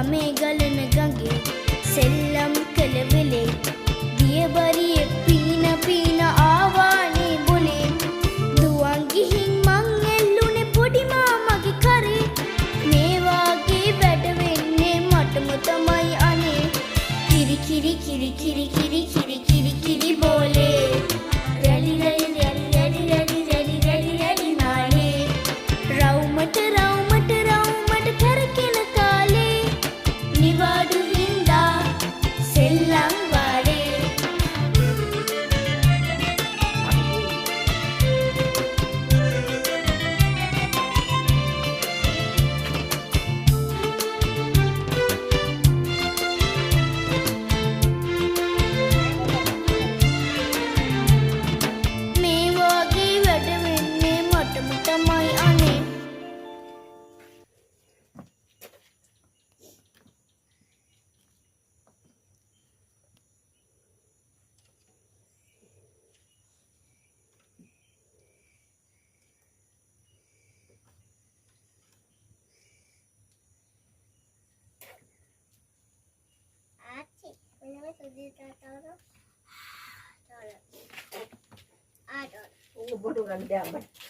ගමේ ගලන ගඟේ සෙල්ලම් කළ වෙලේ දියබරියේ පීන පීන ආවානේ බොලේ දුවන් ගිහින් මං එල්ලුනේ පොඩි මාමගේ කරේ මේ වාගේ වැඩ වෙන්නේ මටම තමයි අනේ කිරි කිරි කිරි කිරි කිරි කිරි කිරි කිරි බෝලේ රැලි රැලි රැලි රැලි රැලි රැලි රැලි රැලි නානේ රවුමට රවුමට රවුමට කරකින කාලේ නිවාඩු හින්දා සෙල්ලම් වාරේ මේ වාගේ වැඩ වෙන්නේ මටම තමයි අනේ ආච්චි මොනවද සුදී තාත්තව? ආඩෝ. බොඩු ගන්න දෙයක්